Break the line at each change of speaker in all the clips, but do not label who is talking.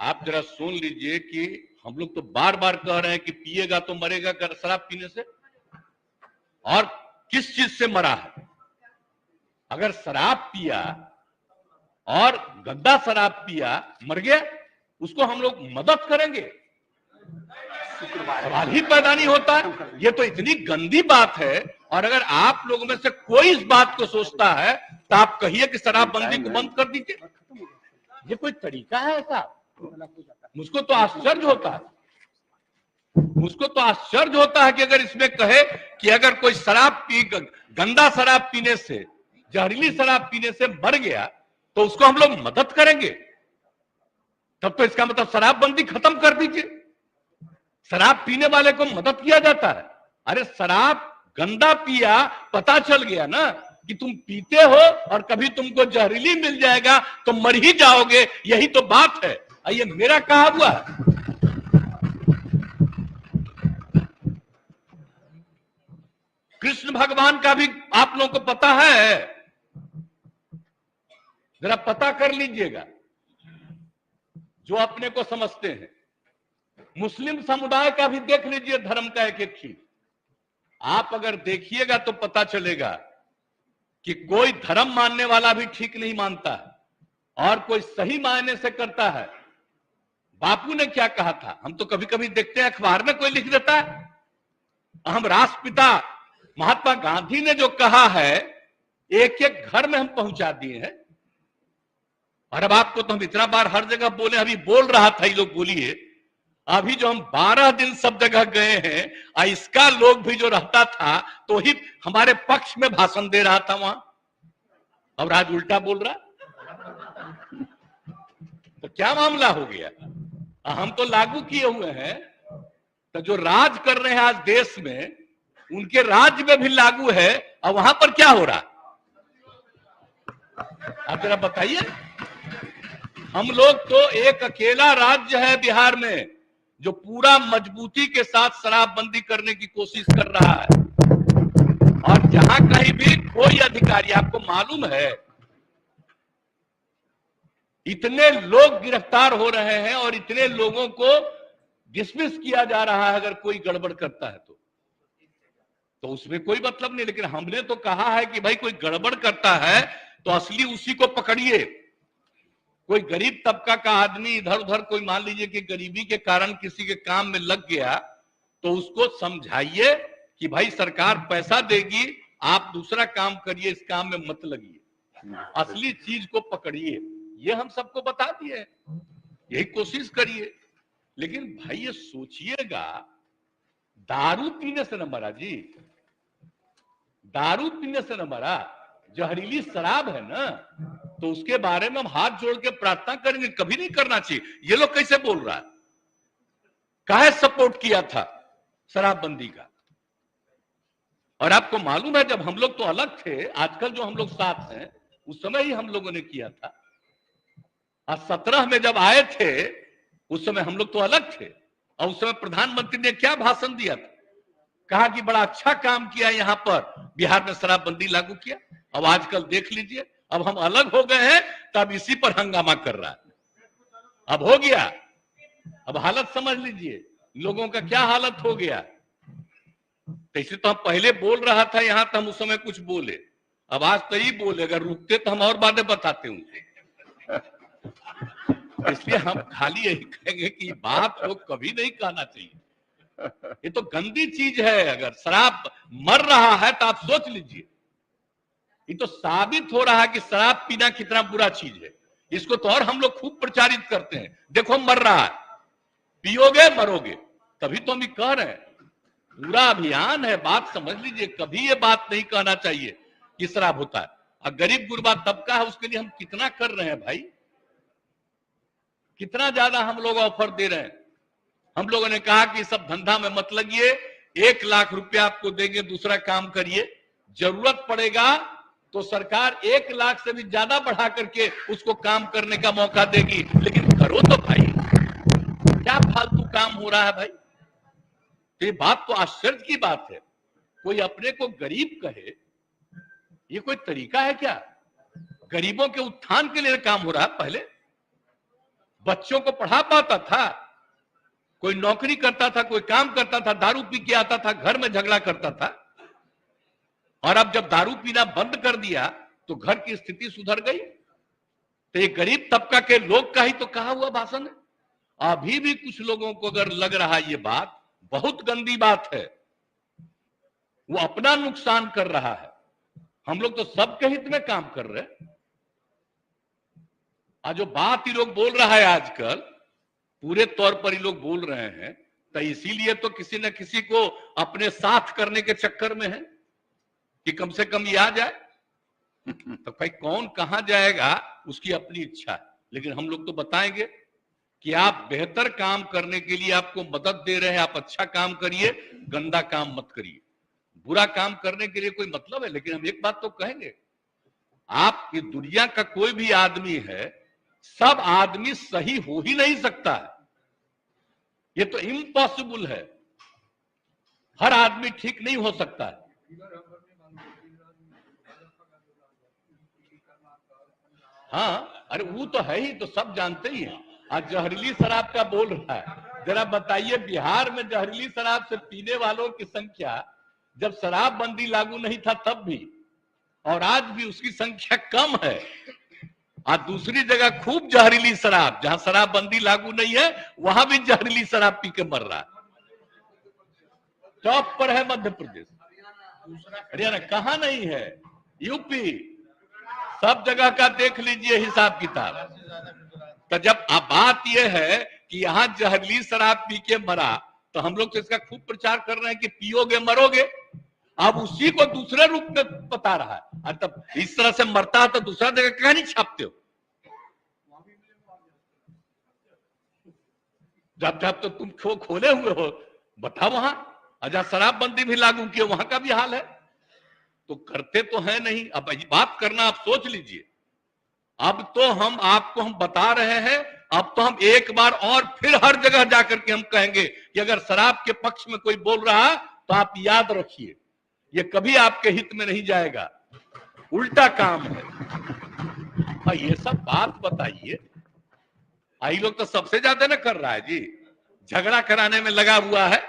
आप जरा सुन लीजिए कि हम लोग तो बार बार कह रहे हैं कि पिएगा तो मरेगा शराब पीने से, और किस चीज से मरा है। अगर शराब पिया और गंदा शराब पिया मर गया, उसको हम लोग मदद करेंगे? सवाल ही पैदा नहीं होता है। ये तो इतनी गंदी बात है। और अगर आप लोगों में से कोई इस बात को सोचता है तो आप कहिए कि शराबबंदी को बंद कर दीजिए। ये कोई तरीका है ऐसा? मुझको तो आश्चर्य होता है, मुझको तो आश्चर्य होता है कि अगर इसमें कहे कि अगर कोई गंदा शराब पीने से, जहरीली शराब पीने से मर गया तो उसको हम लोग मदद करेंगे, तब तो इसका मतलब शराबबंदी खत्म कर दीजिए। शराब पीने वाले को मदद किया जाता है। अरे शराब गंदा पिया, पता चल गया ना कि तुम पीते हो और कभी तुमको जहरीली मिल जाएगा तो मर ही जाओगे, यही तो बात है। ये मेरा कहा हुआ है। कृष्ण भगवान का भी आप लोगों को पता है, जरा पता कर लीजिएगा जो अपने को समझते हैं। मुस्लिम समुदाय का भी देख लीजिए, धर्म का एक एक चीज आप अगर देखिएगा तो पता चलेगा कि कोई धर्म मानने वाला भी ठीक नहीं मानता है और कोई सही मायने से करता है। बापू ने क्या कहा था, हम तो कभी कभी देखते हैं अखबार में कोई लिख देता है। हम राष्ट्रपिता महात्मा गांधी ने जो कहा है, एक एक घर में हम पहुंचा दिए हैं। और अब आपको तो हम इतना बार हर जगह बोले, अभी बोल रहा था ये लोग, बोलिए अभी जो हम 12 दिन सब जगह गए हैं, इसका लोग भी जो रहता था तो ही हमारे पक्ष में भाषण दे रहा था वहां, और आज उल्टा बोल रहा। तो क्या मामला हो गया? हम तो लागू किए हुए हैं, तो जो राज कर रहे हैं आज देश में, उनके राज्य में भी लागू है, और वहां पर क्या हो रहा? आप जरा बताइए। हम लोग तो एक अकेला राज्य है बिहार में जो पूरा मजबूती के साथ शराबबंदी करने की कोशिश कर रहा है। और जहां कहीं भी कोई अधिकारी, आपको मालूम है इतने लोग गिरफ्तार हो रहे हैं और इतने लोगों को डिसमिस किया जा रहा है अगर कोई गड़बड़ करता है तो उसमें कोई मतलब नहीं। लेकिन हमने तो कहा है कि भाई कोई गड़बड़ करता है तो असली उसी को पकड़िए। कोई गरीब तबका का आदमी इधर उधर, कोई मान लीजिए कि गरीबी के कारण किसी के काम में लग गया, तो उसको समझाइए कि भाई सरकार पैसा देगी, आप दूसरा काम करिए, इस काम में मत लगिए, असली चीज को पकड़िए। ये हम सबको बता दिए, यही कोशिश करिए। लेकिन भाई ये सोचिएगा, दारू पीने से न मरा जी, दारू पीने से न मरा, जहरीली शराब है ना, तो उसके बारे में हम हाथ जोड़ के प्रार्थना करेंगे, कभी नहीं करना चाहिए। ये लोग कैसे बोल रहा है? काहे सपोर्ट किया था शराबबंदी का? और आपको मालूम है जब हम लोग तो अलग थे, आजकल जो हम लोग साथ हैं, उस समय ही हम लोगों ने किया था। और 17 में जब आए थे उस समय हम लोग तो अलग थे, और उस समय प्रधानमंत्री ने क्या भाषण दिया था? कहा कि बड़ा अच्छा काम किया यहां पर, बिहार में शराबबंदी लागू किया। अब आजकल देख लीजिए, अब हम अलग हो गए हैं तब इसी पर हंगामा कर रहा है। अब हो गया, अब हालत समझ लीजिए लोगों का क्या हालत हो गया। तो इसे तो हम पहले बोल रहा था यहां, तो हम उस समय कुछ बोले, अब आज तो ही बोले, अगर रुकते तो हम और बातें बताते उनसे। इसलिए हम खाली यही कहेंगे कि बात को कभी नहीं कहना चाहिए। ये तो गंदी चीज है। अगर शराब मर रहा है तो आप सोच लीजिए, ये तो साबित हो रहा है कि शराब पीना कितना बुरा चीज है। इसको तो और हम लोग खूब प्रचारित करते हैं, देखो मर रहा है, पियोगे मरोगे। तभी तो हम ये कह रहे हैं, पूरा अभियान है। बात समझ लीजिए, कभी ये बात नहीं कहना चाहिए कि शराब होता है। और गरीब गुरबा तबका है, उसके लिए हम कितना कर रहे हैं भाई, कितना ज्यादा हम लोग ऑफर दे रहे हैं। हम लोगों ने कहा कि सब धंधा में मत लगिए, 1 लाख रुपया आपको देंगे, दूसरा काम करिए, जरूरत पड़ेगा तो सरकार 1 लाख से भी ज्यादा बढ़ा करके उसको काम करने का मौका देगी। लेकिन करो तो भाई, क्या फालतू काम हो रहा है भाई? ये बात तो आश्चर्य की बात है, कोई अपने को गरीब कहे, ये कोई तरीका है क्या? गरीबों के उत्थान के लिए काम हो रहा है। पहले बच्चों को पढ़ा पाता था? कोई नौकरी करता था, कोई काम करता था, दारू पी के आता था, घर में झगड़ा करता था। और अब जब दारू पीना बंद कर दिया तो घर की स्थिति सुधर गई। तो ये गरीब तबका के लोग का ही तो कहा हुआ भाषण है। अभी भी कुछ लोगों को अगर लग रहा है ये बात बहुत गंदी बात है, वो अपना नुकसान कर रहा है। हम लोग तो सबके हित में काम कर रहे हैं। आज जो बात ही लोग बोल रहा है आजकल, पूरे तौर पर ही लोग बोल रहे हैं, तो इसीलिए तो किसी न किसी को अपने साथ करने के चक्कर में है कि कम से कम ये आ जाए। तो भाई कौन कहां जाएगा उसकी अपनी इच्छा है, लेकिन हम लोग तो बताएंगे कि आप बेहतर काम करने के लिए आपको मदद दे रहे हैं। आप अच्छा काम करिए, गंदा काम मत करिए। बुरा काम करने के लिए कोई मतलब है? लेकिन हम एक बात तो कहेंगे, आप ये दुनिया का कोई भी आदमी है, सब आदमी सही हो ही नहीं सकता है। ये तो इम्पॉसिबल है। हर आदमी ठीक नहीं हो सकता है। हाँ, अरे वो तो है ही, तो सब जानते ही हैं। आज जहरीली शराब का बोल रहा है, जरा बताइए बिहार में जहरीली शराब से पीने वालों की संख्या जब शराबबंदी लागू नहीं था तब भी, और आज भी उसकी संख्या कम है। आज दूसरी जगह खूब जहरीली शराब, जहां शराबबंदी लागू नहीं है वहां भी जहरीली शराब पी के मर रहा है। टॉप पर है मध्य प्रदेश, हरियाणा कहां नहीं है, यूपी, सब जगह का देख लीजिए हिसाब किताब। तो जब अब बात यह है कि यहां जहरीली शराब पी के मरा, तो हम लोग तो इसका खूब प्रचार कर रहे हैं कि पियोगे मरोगे। अब उसी को दूसरे रूप में बता रहा है। तब इस तरह से मरता है तो दूसरा जगह कहां नहीं छापते हो? जब जब तो तुम खोले हुए हो, बताओ वहां। अजा शराबबंदी भी लागू किए, वहां का भी हाल है। तो करते तो है नहीं। अब बात करना आप सोच लीजिए। अब तो हम आपको हम बता रहे हैं, अब तो हम एक बार और फिर हर जगह जाकर के हम कहेंगे कि अगर शराब के पक्ष में कोई बोल रहा है तो आप याद रखिए, ये कभी आपके हित में नहीं जाएगा, उल्टा काम है। और ये सब बात बताइए, आई लोग तो सबसे ज्यादा ना कर रहा है जी, झगड़ा कराने में लगा हुआ है,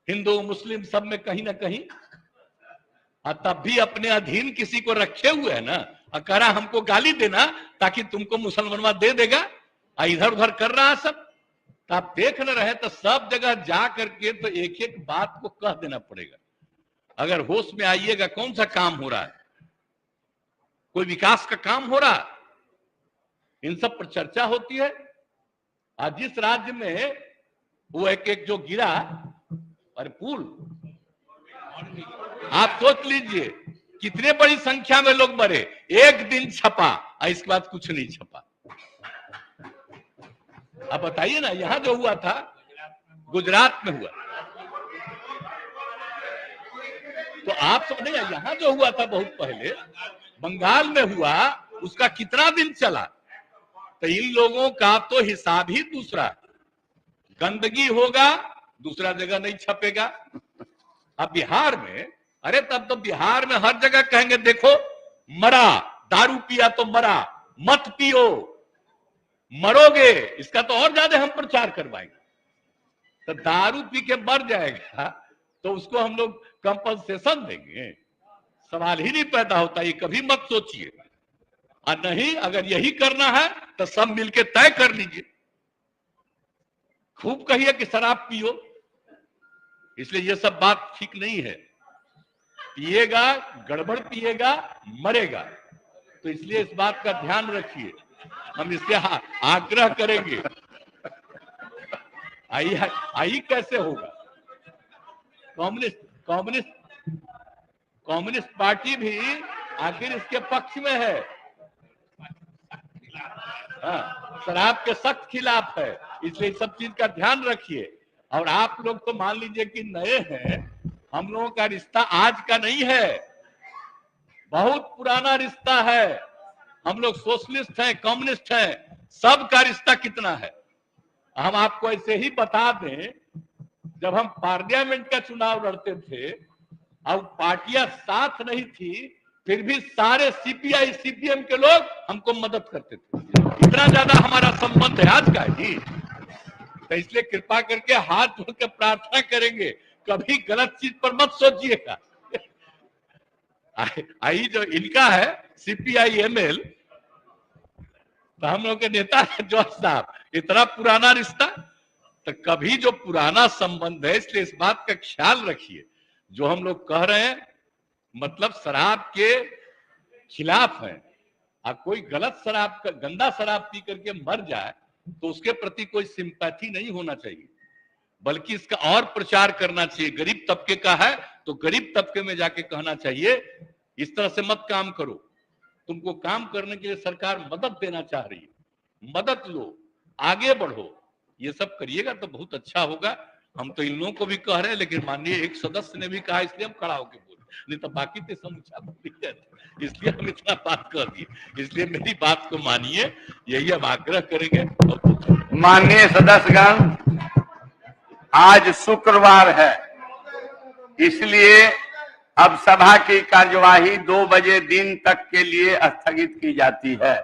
हिंदू मुस्लिम सब में कहीं ना कहीं। तब भी अपने अधीन किसी को रखे हुए है ना, कह रहा हमको गाली देना ताकि तुमको मुसलमानवा दे देगा, इधर उधर कर रहा है सब। तो आप देख न रहे तो सब जगह जा करके तो एक एक बात को कह देना पड़ेगा। अगर होश में आइएगा, कौन सा काम हो रहा है? कोई विकास का काम हो रहा है? इन सब पर चर्चा होती है। आज जिस राज्य में वो एक जो गिरा, अरे पुल, आप सोच लीजिए कितने बड़ी संख्या में लोग मरे। एक दिन छपा और इसके बाद कुछ नहीं छपा। अब बताइए ना, यहां जो हुआ था गुजरात में हुआ, तो आप समझे, यहां जो हुआ था बहुत पहले बंगाल में हुआ, उसका कितना दिन चला? तो इन लोगों का तो हिसाब ही दूसरा। गंदगी होगा, दूसरा जगह नहीं छपेगा। अब बिहार में, अरे तब तो बिहार में हर जगह कहेंगे देखो मरा, दारू पिया तो मरा, मत पियो मरोगे। इसका तो और ज्यादा हम प्रचार करवाएंगे। तो दारू पी के मर जाएगा तो उसको हम लोग कंपनसेशन देंगे? सवाल ही नहीं पैदा होता। ये कभी मत सोचिए। और नहीं, अगर यही करना है तो सब मिलके तय कर लीजिए, खूब कहिए कि शराब पियो। इसलिए ये सब बात ठीक नहीं है। पिएगा, गड़बड़ पिएगा, मरेगा। तो इसलिए इस बात का ध्यान रखिए। हम इससे आग्रह करेंगे। आई कैसे होगा? कम्युनिस्ट पार्टी भी आखिर इसके पक्ष में है। हाँ, शराब के सख्त खिलाफ है। इसलिए सब चीज का ध्यान रखिए। और आप लोग तो मान लीजिए कि नए हैं, हम लोगों का रिश्ता आज का नहीं है, बहुत पुराना रिश्ता है। हम लोग सोशलिस्ट हैं, कम्युनिस्ट हैं, सबका रिश्ता कितना है। हम आपको ऐसे ही बता दें, जब हम पार्लियामेंट का चुनाव लड़ते थे, अब पार्टियां साथ नहीं थी, फिर भी सारे सीपीआई सीपीएम के लोग हमको मदद करते थे। इतना ज्यादा हमारा संबंध है आज का जी। तो इसलिए कृपा करके हाथ जोड़ के प्रार्थना करेंगे, कभी गलत चीज पर मत सोचिएगा। आई जो इनका है CPI-ML, तो हम लोग के नेता है जॉर्ज साहब, इतना पुराना रिश्ता, तो कभी जो पुराना संबंध है, इसलिए इस बात का ख्याल रखिए। जो हम लोग कह रहे हैं मतलब शराब के खिलाफ है। अब कोई गलत शराब का गंदा शराब पी करके मर जाए तो उसके प्रति कोई सिंपैथी नहीं होना चाहिए, बल्कि इसका और प्रचार करना चाहिए। गरीब तबके का है तो गरीब तबके में जाके कहना चाहिए इस तरह से मत काम करो, तुमको काम करने के लिए सरकार मदद देना चाह रही है, मदद लो, आगे बढ़ो, ये सब करिएगा तो बहुत अच्छा होगा। हम तो इन लोगों को भी कह रहे हैं, लेकिन माननीय एक सदस्य ने भी कहा इसलिए हम खड़ा होकर बोले, नहीं तो बाकी तो समूचा बोली जाती, इसलिए हम इतना बात कर दिए। इसलिए मेरी बात को मानिए, यही हम आग्रह करेंगे।
माननीय सदस्यगण, आज शुक्रवार है, इसलिए अब सभा की कार्यवाही 2 बजे दिन तक के लिए स्थगित की जाती है।